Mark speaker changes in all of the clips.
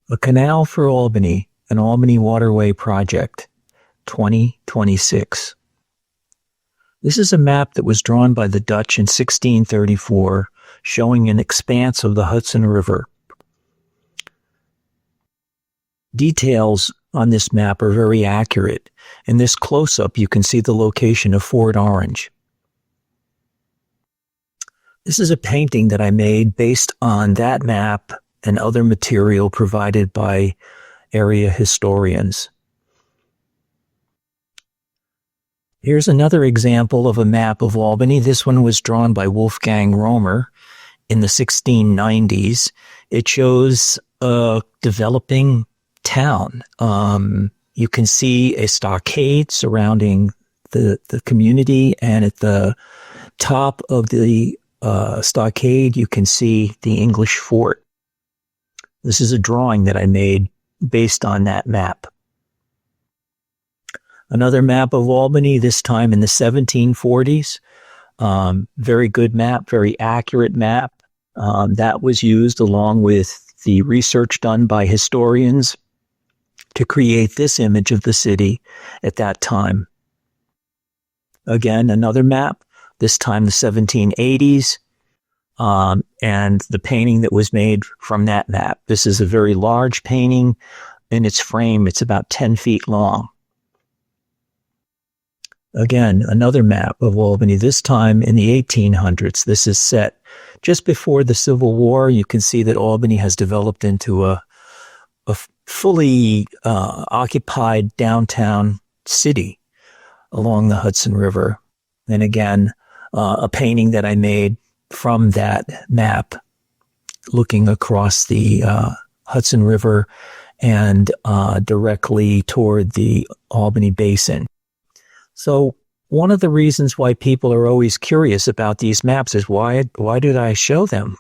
Speaker 1: A Canal for Albany, an Albany Waterway project, 2026. This is a map that was drawn by the Dutch in 1634, showing an expanse of the Hudson River. Details on this map are very accurate. In this close-up, you can see the location of Fort Orange. This is a painting that I made based on that map and other material provided by area historians. Here's another example of a map of Albany. This one was drawn by Wolfgang Romer in the 1690s. It shows a developing town. You can see a stockade surrounding the community, and at the top of the stockade, you can see the English fort. This is a drawing that I made based on that map. Another map of Albany, this time in the 1740s. Very good map, very accurate map. That was used along with the research done by historians to create this image of the city at that time. Again, another map, this time the 1780s. And the painting that was made from that map. This is a very large painting. In its frame, it's about 10 feet long. Again, another map of Albany, this time in the 1800s. This is set just before the Civil War. You can see that Albany has developed into a fully occupied downtown city along the Hudson River. And again, a painting that I made from that map, looking across the Hudson River and directly toward the Albany Basin. So one of the reasons why people are always curious about these maps is why did I show them?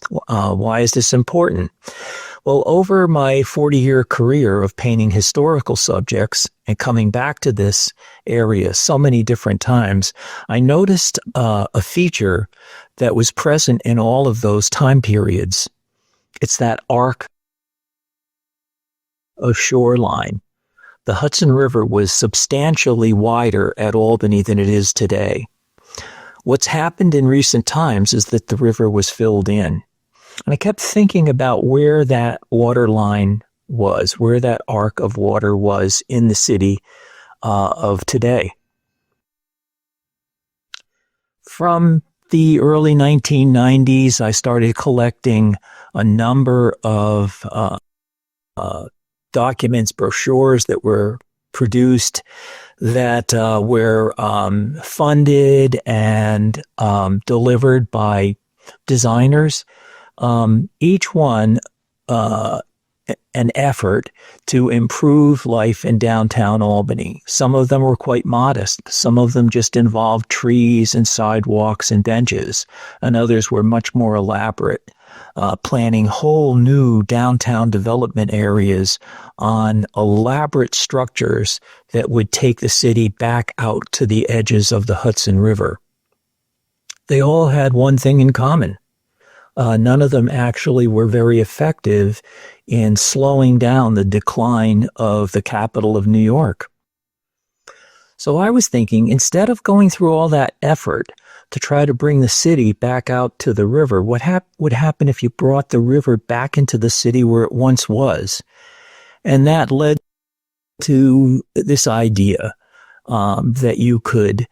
Speaker 1: Why is this important? Well, over my 40-year career of painting historical subjects and coming back to this area so many different times, I noticed a feature that was present in all of those time periods. It's that arc of shoreline. The Hudson River was substantially wider at Albany than it is today. What's happened in recent times is that the river was filled in. And I kept thinking about where that water line was, where that arc of water was in the city of today. From the early 1990s, I started collecting a number of documents, brochures that were produced that were funded and delivered by designers. Each one an effort to improve life in downtown Albany. Some of them were quite modest. Some of them just involved trees and sidewalks and benches, and others were much more elaborate, planning whole new downtown development areas on elaborate structures that would take the city back out to the edges of the Hudson River. They all had one thing in common. None of them actually were very effective in slowing down the decline of the capital of New York. So I was thinking, instead of going through all that effort to try to bring the city back out to the river, what would happen if you brought the river back into the city where it once was? And that led to this idea that you could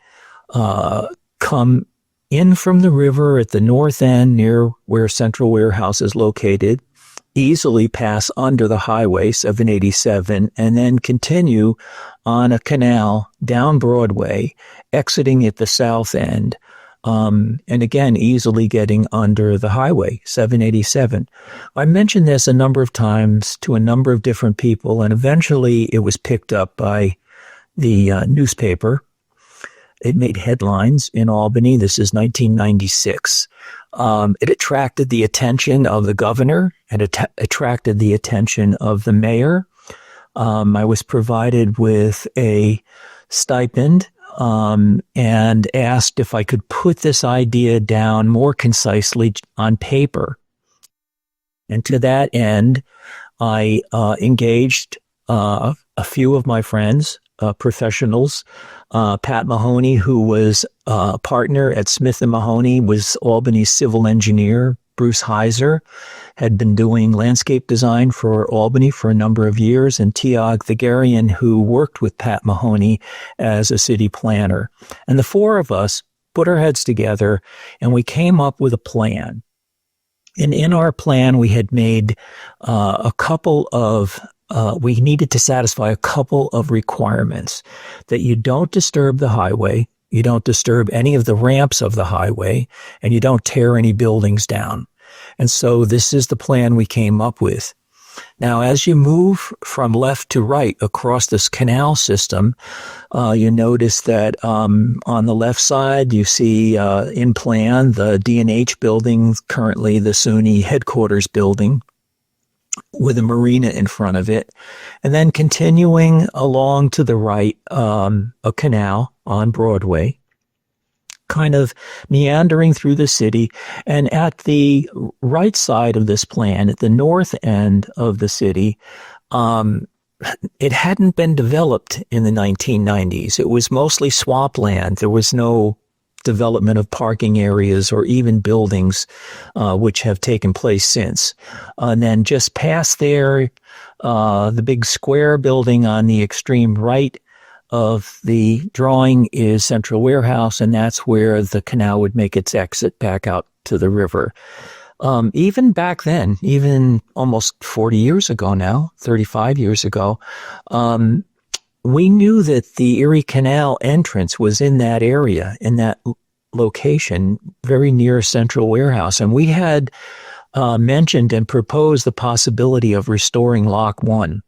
Speaker 1: come in from the river at the north end near where Central Warehouse is located, easily pass under the highway 787, and then continue on a canal down Broadway, exiting at the south end, and again, easily getting under the highway 787. I mentioned this a number of times to a number of different people, and eventually it was picked up by the newspaper. It made headlines in Albany. This is 1996. It attracted the attention of the governor. It attracted the attention of the mayor. I was provided with a stipend and asked if I could put this idea down more concisely on paper. And to that end, I engaged a few of my friends, professionals. Pat Mahoney, who was a partner at Smith and Mahoney, was Albany's civil engineer. Bruce Heiser had been doing landscape design for Albany for a number of years, and Tiag Thagarian, who worked with Pat Mahoney as a city planner. And the four of us put our heads together, and we came up with a plan. And in our plan, we had made we needed to satisfy a couple of requirements: that you don't disturb the highway, you don't disturb any of the ramps of the highway, and you don't tear any buildings down. And so this is the plan we came up with. Now, as you move from left to right across this canal system, you notice that on the left side, you see in plan the D&H building, currently the SUNY headquarters building, with a marina in front of it. And then continuing along to the right, a canal on Broadway, kind of meandering through the city. And at the right side of this plan, at the north end of the city, it hadn't been developed in the 1990s. It was mostly swampland. There was no development of parking areas or even buildings, which have taken place since. And then just past there, the big square building on the extreme right of the drawing is Central Warehouse, and that's where the canal would make its exit back out to the river. Even back then, even almost 40 years ago now, 35 years ago, we knew that the Erie Canal entrance was in that area, in that location, very near Central Warehouse. And we had mentioned and proposed the possibility of restoring Lock 1.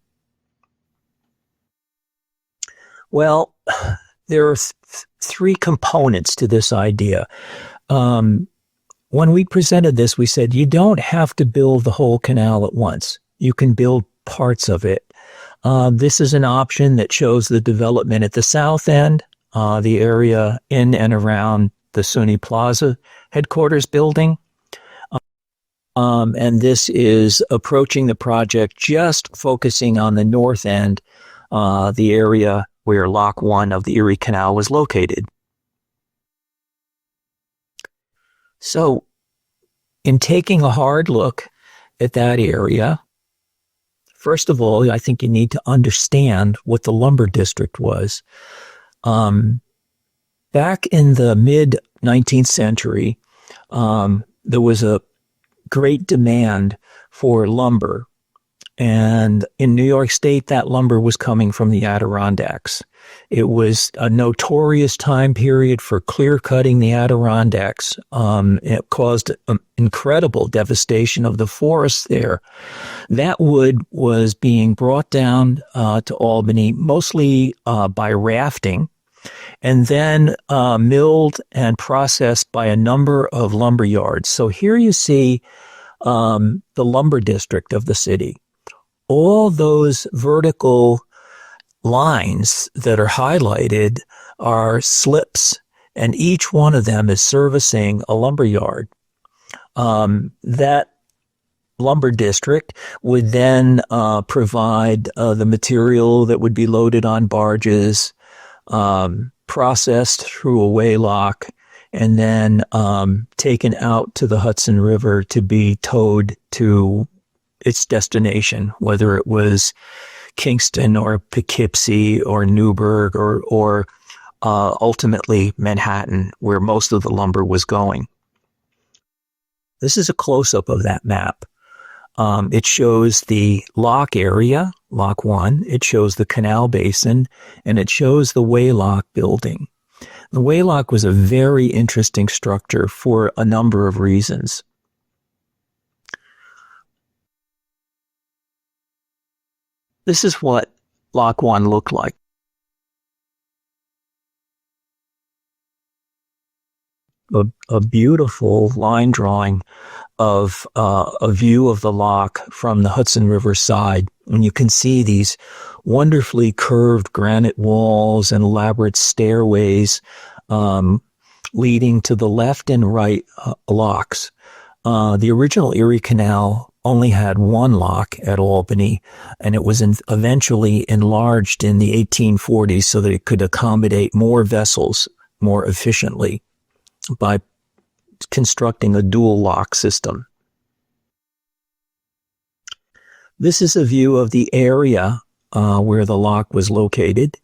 Speaker 1: Well, there are three components to this idea. When we presented this, we said, you don't have to build the whole canal at once. You can build parts of it. This is an option that shows the development at the south end, the area in and around the SUNY Plaza headquarters building. And this is approaching the project just focusing on the north end, the area where Lock 1 of the Erie Canal was located. So, in taking a hard look at that area, first of all, I think you need to understand what the lumber district was. Back in the mid-19th century, there was a great demand for lumber. And in New York State, that lumber was coming from the Adirondacks. It was a notorious time period for clear-cutting the Adirondacks. It caused incredible devastation of the forests there. That wood was being brought down to Albany, mostly by rafting, and then milled and processed by a number of lumber yards. So here you see the lumber district of the city. All those vertical lines that are highlighted are slips, and each one of them is servicing a lumber yard. That lumber district would then provide the material that would be loaded on barges, processed through a waylock, and then taken out to the Hudson River to be towed to its destination, whether it was Kingston or Poughkeepsie or Newburgh or ultimately Manhattan, where most of the lumber was going. This is a close-up of that map. It shows the lock area, Lock 1. It shows the canal basin, and it shows the Waylock building. The Waylock was a very interesting structure for a number of reasons. This is what Lock 1 looked like. A beautiful line drawing of a view of the lock from the Hudson River side. And you can see these wonderfully curved granite walls and elaborate stairways leading to the left and right locks. The original Erie Canal only had one lock at Albany, and it was eventually enlarged in the 1840s so that it could accommodate more vessels more efficiently by constructing a dual lock system. This is a view of the area where the lock was located.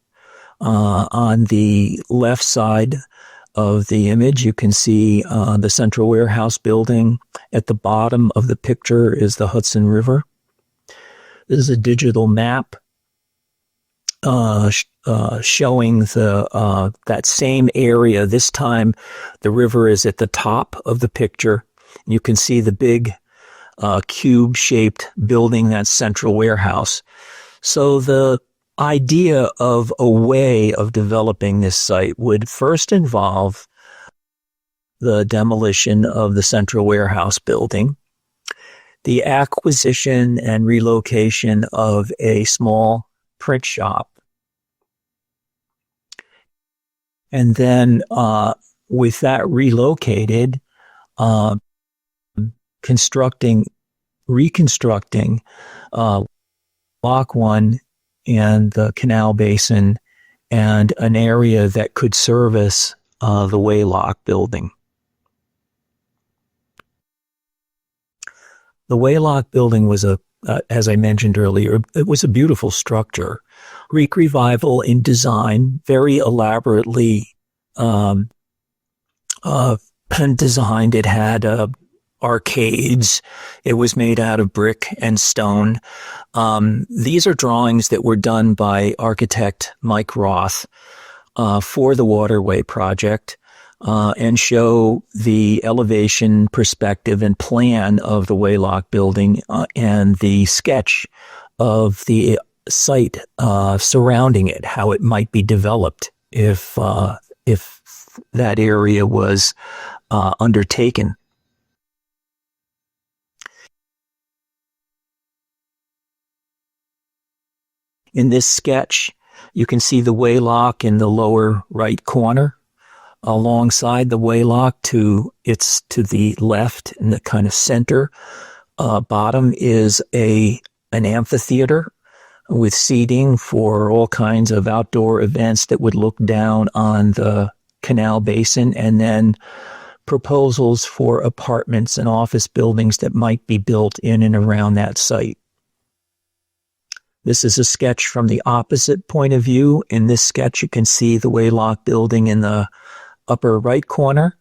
Speaker 1: On the left side of the image, you can see the Central Warehouse building. At the bottom of the picture is the Hudson River. This is a digital map showing that same area. This time, the river is at the top of the picture. You can see the big cube-shaped building, that's Central Warehouse. So the idea of a way of developing this site would first involve the demolition of the Central Warehouse building, the acquisition and relocation of a small print shop, and then with that relocated, reconstructing Lock 1 and the Canal Basin and an area that could service the Waylock building. The Waylock building was as I mentioned earlier, it was a beautiful structure. Greek Revival in design, very elaborately designed. It had arcades. It was made out of brick and stone. These are drawings that were done by architect Mike Roth for the Waterway project and show the elevation, perspective, and plan of the Waylock building and the sketch of the site surrounding it, how it might be developed if that area was undertaken. In this sketch, you can see the Waylock in the lower right corner. Alongside the Waylock to the left in the kind of center bottom is an amphitheater with seating for all kinds of outdoor events that would look down on the Canal Basin, and then proposals for apartments and office buildings that might be built in and around that site. This is a sketch from the opposite point of view. In this sketch, you can see the Waylock building in the upper right corner.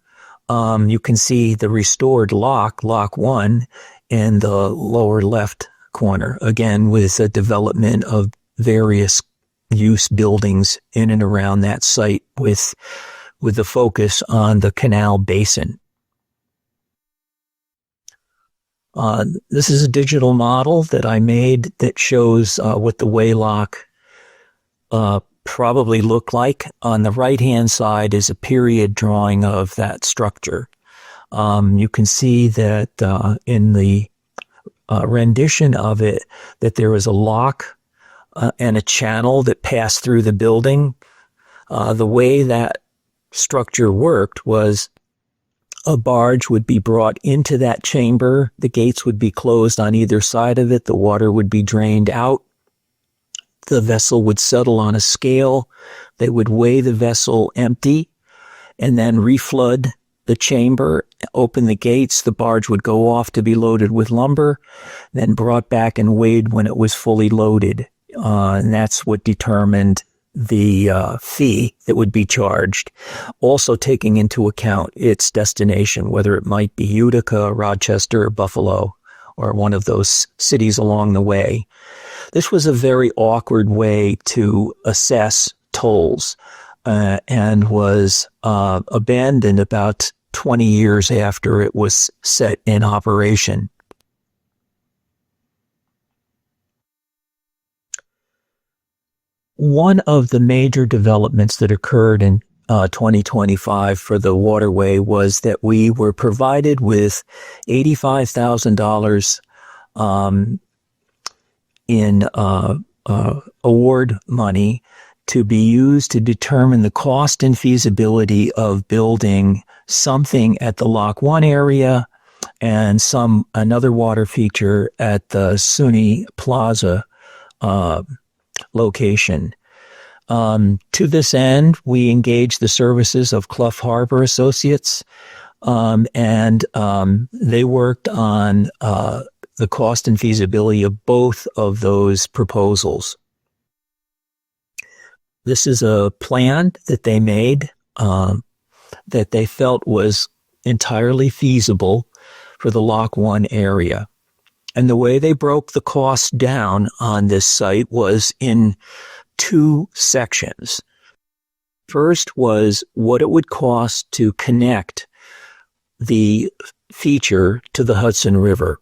Speaker 1: You can see the restored Lock 1, in the lower left corner, again with a development of various use buildings in and around that site with the focus on the Canal Basin. This is a digital model that I made that shows what the Waylock probably look like. On the right-hand side is a period drawing of that structure. You can see that in the rendition of it that there was a lock and a channel that passed through the building. The way that structure worked was a barge would be brought into that chamber. The gates would be closed on either side of it. The water would be drained out. The vessel would settle on a scale. They would weigh the vessel empty and then reflood the chamber, open the gates. The barge would go off to be loaded with lumber, then brought back and weighed when it was fully loaded. And that's what determined the fee that would be charged, also taking into account its destination, whether it might be Utica, Rochester, Buffalo, or one of those cities along the way. This was a very awkward way to assess tolls and was abandoned about 20 years after it was set in operation. One of the major developments that occurred in 2025 for the Waterway was that we were provided with $85,000 in award money to be used to determine the cost and feasibility of building something at the Lock 1 area and another water feature at the SUNY Plaza location. To this end, we engaged the services of Clough Harbor Associates, and they worked on the cost and feasibility of both of those proposals. This is a plan that they made that they felt was entirely feasible for the Lock 1 area. And the way they broke the cost down on this site was in two sections. First was what it would cost to connect the feature to the Hudson River,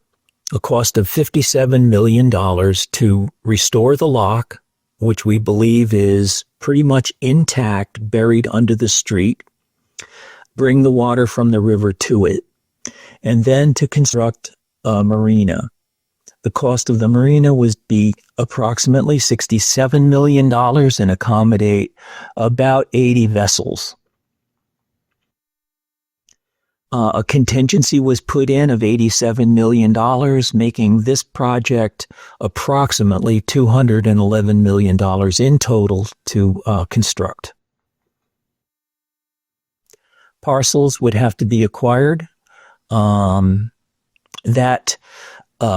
Speaker 1: a cost of $57 million to restore the lock, which we believe is pretty much intact, buried under the street, bring the water from the river to it, and then to construct a marina. The cost of the marina would be approximately $67 million and accommodate about 80 vessels. A contingency was put in of $87 million, making this project approximately $211 million in total to construct. Parcels would have to be acquired. That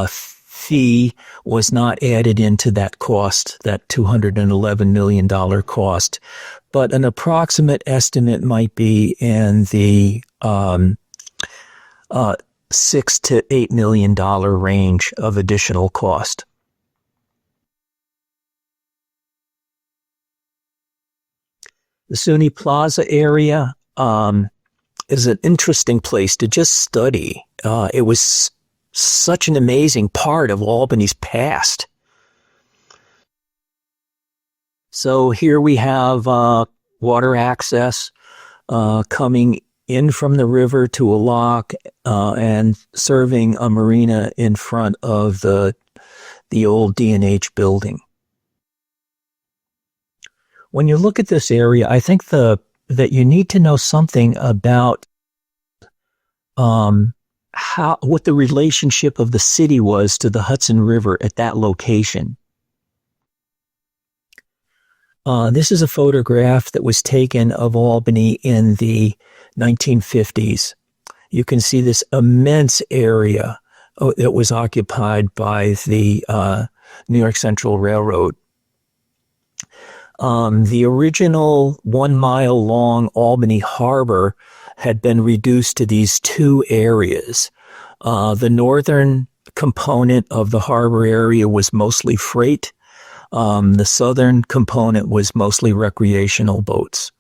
Speaker 1: fee was not added into that cost, that $211 million cost, but an approximate estimate might be in the $6 to $8 million range of additional cost. The SUNY Plaza area is an interesting place to just study. It was such an amazing part of Albany's past. So here we have water access coming in from the river to a lock and serving a marina in front of the old D&H building. When you look at this area, I think that you need to know something about what the relationship of the city was to the Hudson River at that location. This is a photograph that was taken of Albany in the 1950s. You can see this immense area that was occupied by the New York Central Railroad. The original 1 mile long Albany Harbor had been reduced to these two areas. The northern component of the harbor area was mostly freight. The southern component was mostly recreational boats.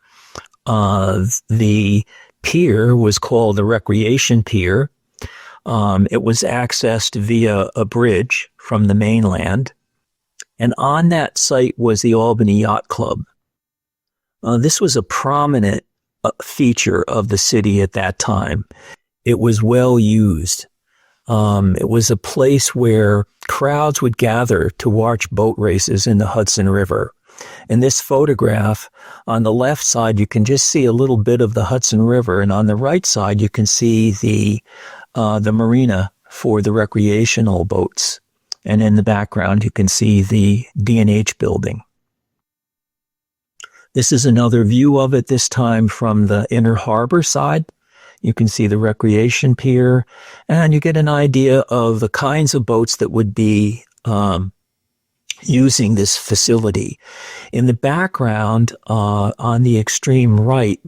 Speaker 1: The pier was called the Recreation Pier. It was accessed via a bridge from the mainland. And on that site was the Albany Yacht Club. This was a prominent feature of the city at that time. It was well used. It was a place where crowds would gather to watch boat races in the Hudson River. In this photograph, on the left side, you can just see a little bit of the Hudson River, and on the right side, you can see the marina for the recreational boats. And in the background, you can see the D&H building. This is another view of it, this time from the inner harbor side. You can see the recreation pier, and you get an idea of the kinds of boats that would be using this facility. In the background, on the extreme right,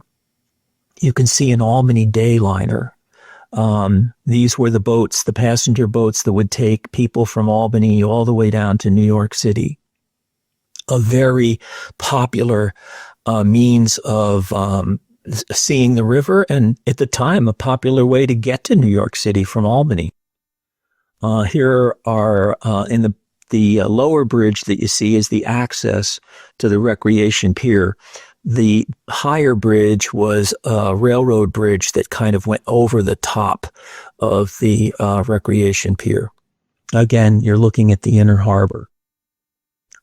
Speaker 1: you can see an Albany Dayliner. These were the boats, the passenger boats that would take people from Albany all the way down to New York City. A very popular means of seeing the river, and at the time, a popular way to get to New York City from Albany. Here are, in the lower bridge that you see is the access to the Recreation Pier. The higher bridge was a railroad bridge that kind of went over the top of the Recreation Pier. Again, you're looking at the inner harbor.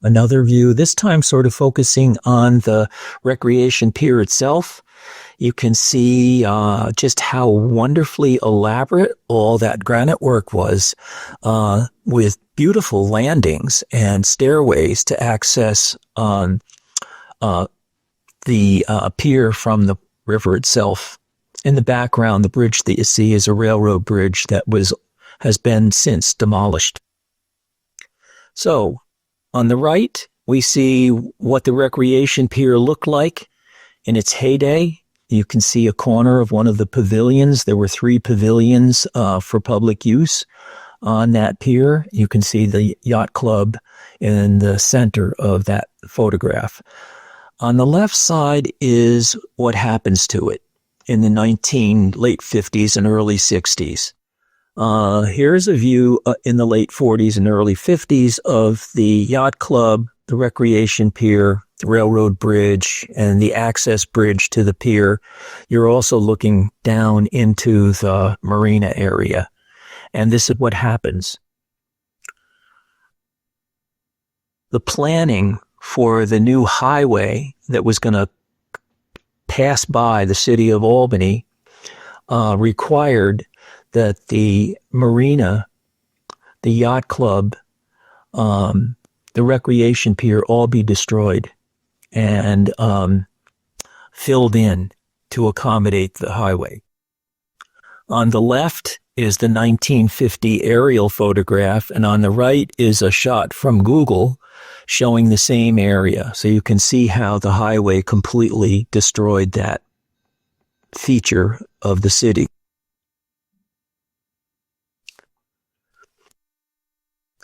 Speaker 1: Another view, this time sort of focusing on the recreation pier itself. You can see just how wonderfully elaborate all that granite work was, with beautiful landings and stairways to access the pier from the river itself. In the background, the bridge that you see is a railroad bridge that has been since demolished. So, on the right, we see what the recreation pier looked like in its heyday. You can see a corner of one of the pavilions. There were 3 pavilions for public use on that pier. You can see the yacht club in the center of that photograph. On the left side is what happens to it in the late 50s and early 60s. Here's a view in the late 40s and early 50s of the yacht club, the recreation pier, the railroad bridge, and the access bridge to the pier. You're also looking down into the marina area. And this is what happens. The planning for the new highway that was going to pass by the city of Albany required that the marina, the yacht club, the recreation pier all be destroyed and filled in to accommodate the highway. On the left is the 1950 aerial photograph, and on the right is a shot from Google showing the same area. So you can see how the highway completely destroyed that feature of the city.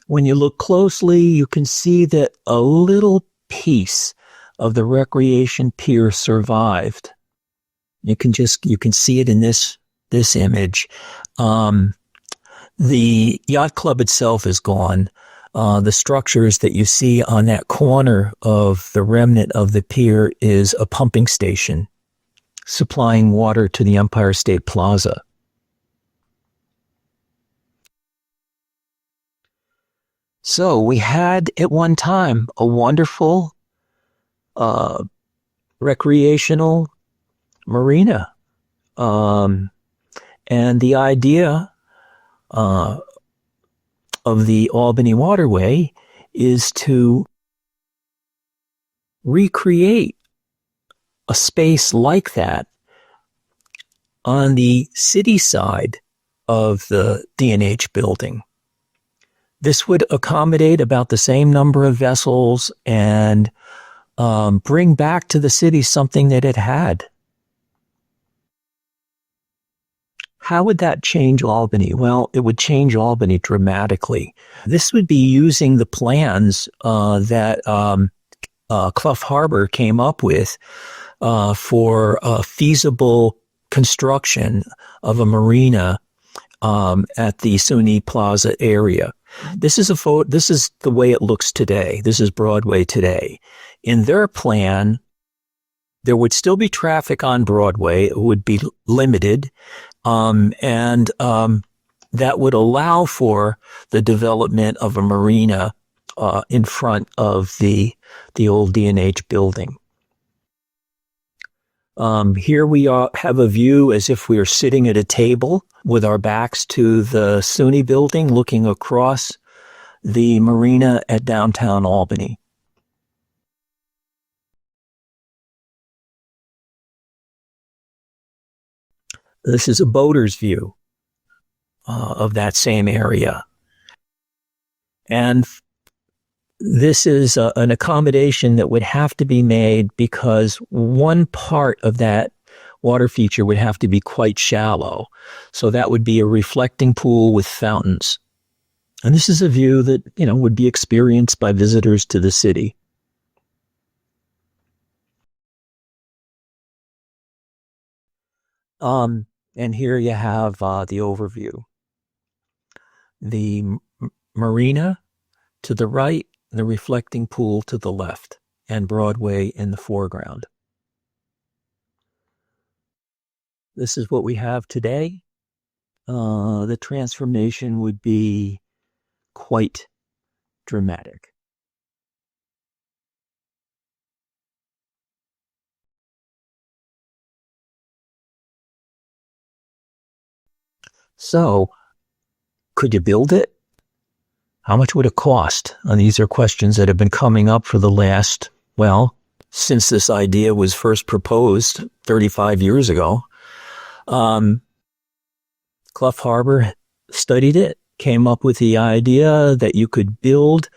Speaker 1: When you look closely, you can see that a little piece of the recreation pier survived. You can see it in this image. The yacht club itself is gone. The structures that you see on that corner of the remnant of the pier is a pumping station supplying water to the Empire State Plaza. So we had at one time a wonderful recreational marina. And the idea of the Albany Waterway is to recreate a space like that on the city side of the D&H building. This would accommodate about the same number of vessels and bring back to the city something that it had. How would that change Albany? Well, it would change Albany dramatically. This would be using the plans that Clough Harbor came up with for a feasible construction of a marina at the SUNY Plaza area. This is the way it looks today. This is Broadway today. In their plan, there would still be traffic on Broadway. It would be limited. And that would allow for the development of a marina in front of the old D&H building. Here we have a view as if we are sitting at a table with our backs to the SUNY building, looking across the marina at downtown Albany. This is a boater's view of that same area. And this is an accommodation that would have to be made because one part of that water feature would have to be quite shallow. So that would be a reflecting pool with fountains. And this is a view that, would be experienced by visitors to the city. And here you have the overview. The marina to the right, the reflecting pool to the left, and Broadway in the foreground. This is what we have today. The transformation would be quite dramatic. So, could you build it? How much would it cost? And these are questions that have been coming up for the last, well, since this idea was first proposed 35 years ago. Clough Harbor studied it, came up with the idea that you could build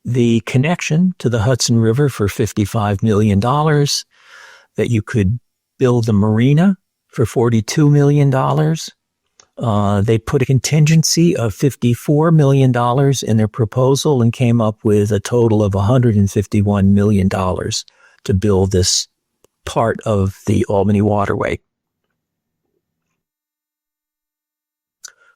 Speaker 1: the connection to the Hudson River for $55 million, that you could build the marina for $42 million. They put a contingency of $54 million in their proposal and came up with a total of $151 million to build this part of the Albany Waterway.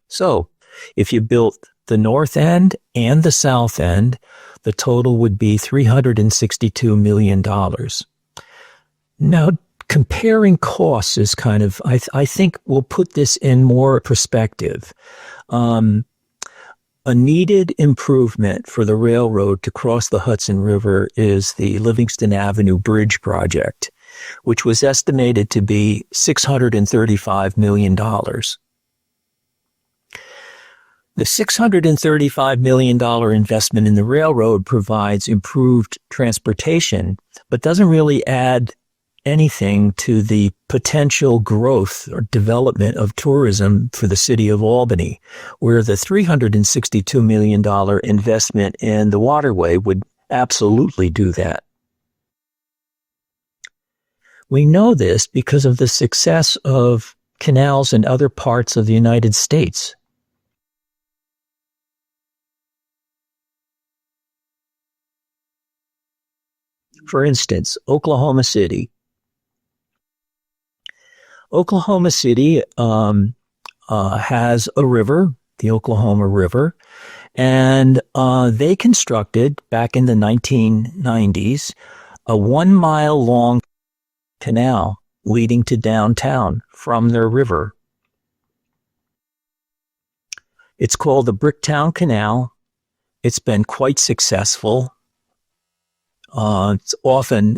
Speaker 1: So, if you built the north end and the south end, the total would be $362 million. Now, comparing costs is kind of, I think we'll put this in more perspective. A needed improvement for the railroad to cross the Hudson River is the Livingston Avenue Bridge project, which was estimated to be $635 million. The $635 million investment in the railroad provides improved transportation, but doesn't really add anything to the potential growth or development of tourism for the city of Albany, where the $362 million investment in the waterway would absolutely do that. We know this because of the success of canals in other parts of the United States. For instance, Oklahoma City. Oklahoma City has a river, the Oklahoma River, and they constructed, back in the 1990s, a 1 mile long canal leading to downtown from their river. It's called the Bricktown Canal. It's been quite successful. It's often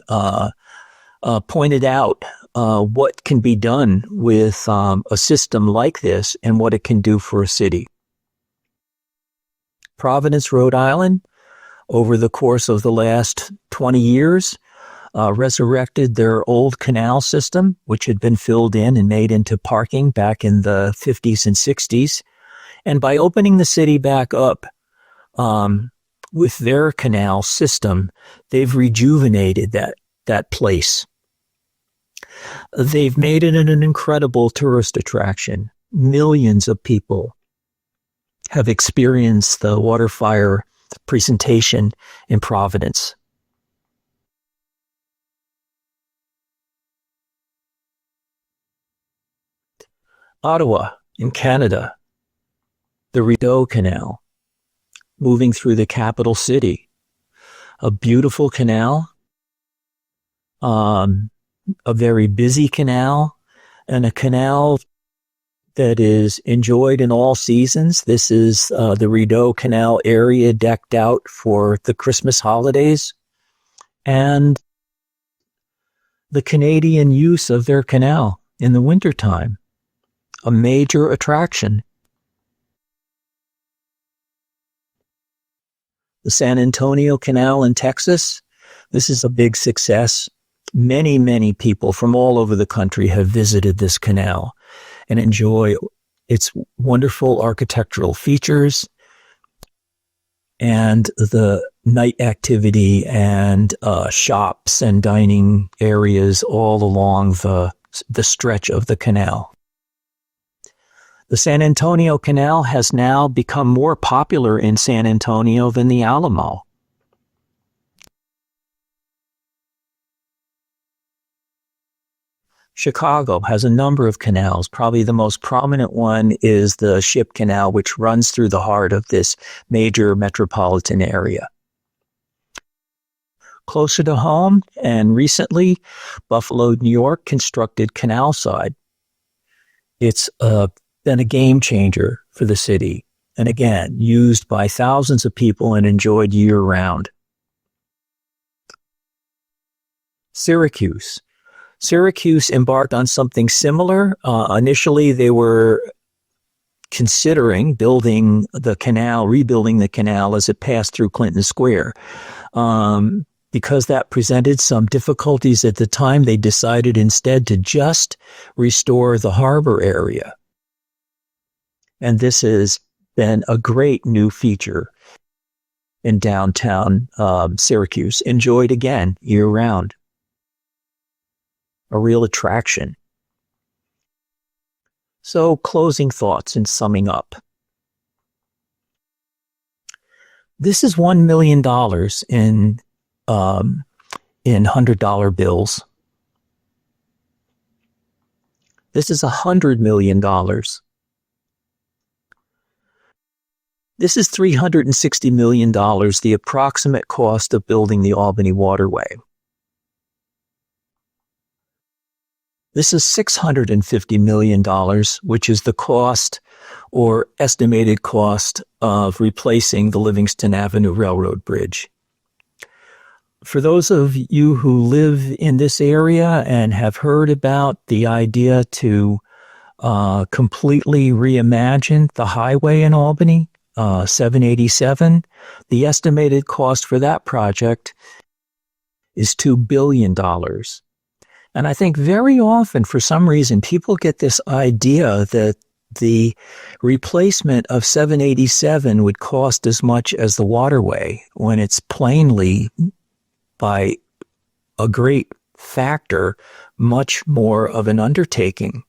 Speaker 1: pointed out what can be done with a system like this and what it can do for a city. Providence, Rhode Island, over the course of the last 20 years, resurrected their old canal system, which had been filled in and made into parking back in the 50s and 60s. And by opening the city back up, with their canal system, they've rejuvenated that place. They've made it an incredible tourist attraction. Millions of people have experienced the waterfire presentation in Providence. Ottawa, in Canada, the Rideau Canal, moving through the capital city. A beautiful canal, a very busy canal, and a canal that is enjoyed in all seasons. This is the Rideau Canal area decked out for the Christmas holidays, and the Canadian use of their canal in the wintertime, a major attraction. The San Antonio Canal in Texas, this is a big success. Many, many people from all over the country have visited this canal and enjoy its wonderful architectural features and the night activity and shops and dining areas all along the stretch of the canal. The San Antonio Canal has now become more popular in San Antonio than the Alamo. Chicago has a number of canals. Probably the most prominent one is the Ship Canal, which runs through the heart of this major metropolitan area. Closer to home, and recently, Buffalo, New York constructed Canalside. It's been a game changer for the city, and again, used by thousands of people and enjoyed year-round. Syracuse. Syracuse embarked on something similar. Initially, they were considering building the canal, rebuilding the canal as it passed through Clinton Square. Because that presented some difficulties at the time, they decided instead to just restore the harbor area. And this has been a great new feature in downtown Syracuse, enjoyed again year-round. A real attraction. So, closing thoughts and summing up. This is $1 million in $100 bills. This is $100 million. This is $360 million, the approximate cost of building the Albany Waterway. This is $650 million, which is the cost or estimated cost of replacing the Livingston Avenue Railroad Bridge. For those of you who live in this area and have heard about the idea to completely reimagine the highway in Albany, 787, the estimated cost for that project is $2 billion. And I think very often, for some reason, people get this idea that the replacement of 787 would cost as much as the waterway, when it's plainly, by a great factor, much more of an undertaking.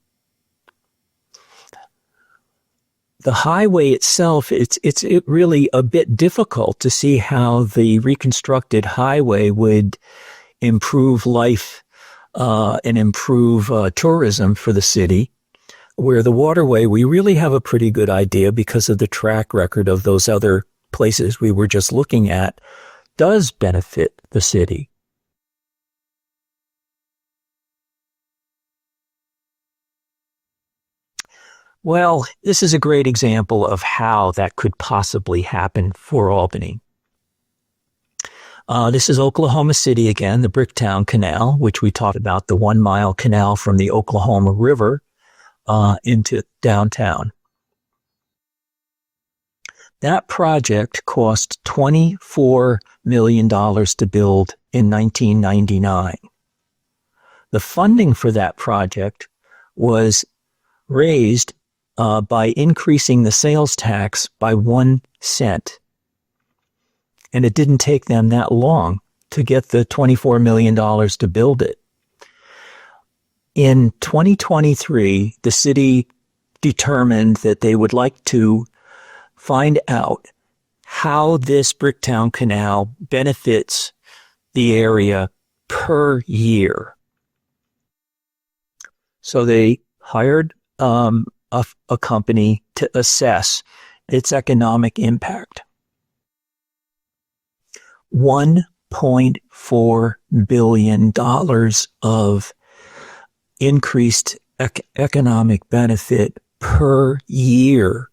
Speaker 1: The highway itself, it's really a bit difficult to see how the reconstructed highway would improve life and improve tourism for the city, where the waterway, we really have a pretty good idea because of the track record of those other places we were just looking at, does benefit the city. Well, this is a great example of how that could possibly happen for Albany. This is Oklahoma City again, the Bricktown Canal, which we talked about, the 1 mile canal from the Oklahoma River into downtown. That project cost $24 million to build in 1999. The funding for that project was raised by increasing the sales tax by 1 cent. And it didn't take them that long to get the $24 million to build it. In 2023, the city determined that they would like to find out how this Bricktown Canal benefits the area per year. So they hired a company to assess its economic impact. $1.4 billion of increased economic benefit per year.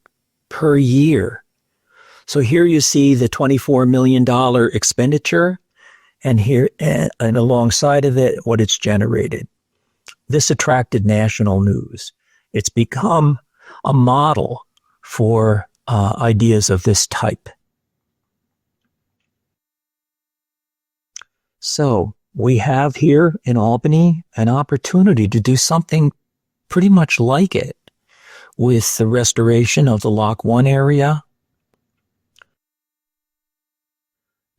Speaker 1: So here you see the $24 million expenditure, and here and alongside of it, what it's generated. This attracted national news. It's become a model for ideas of this type. So we have here in Albany an opportunity to do something pretty much like it with the restoration of the Lock 1 area,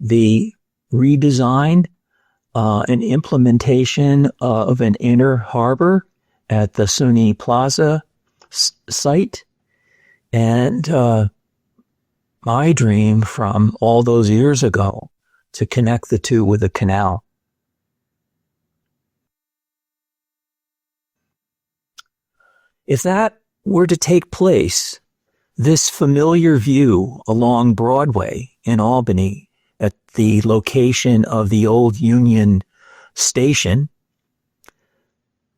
Speaker 1: the redesign and implementation of an inner harbor at the SUNY Plaza site, and my dream from all those years ago to connect the two with a canal. If that were to take place, this familiar view along Broadway in Albany at the location of the old Union Station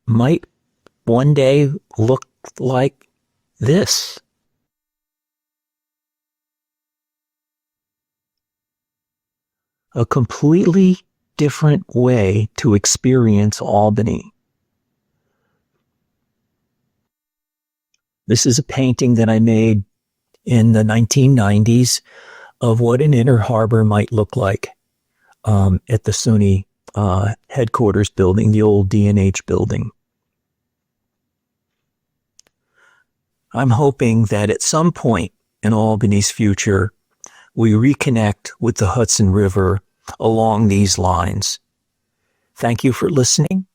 Speaker 1: might one day look like this. A completely different way to experience Albany. This is a painting that I made in the 1990s of what an inner harbor might look like at the SUNY headquarters building, the old D&H building. I'm hoping that at some point in Albany's future, we reconnect with the Hudson River along these lines. Thank you for listening.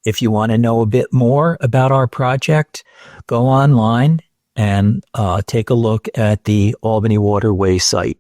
Speaker 1: If you want to know a bit more about our project, go online and take a look at the Albany Waterway site.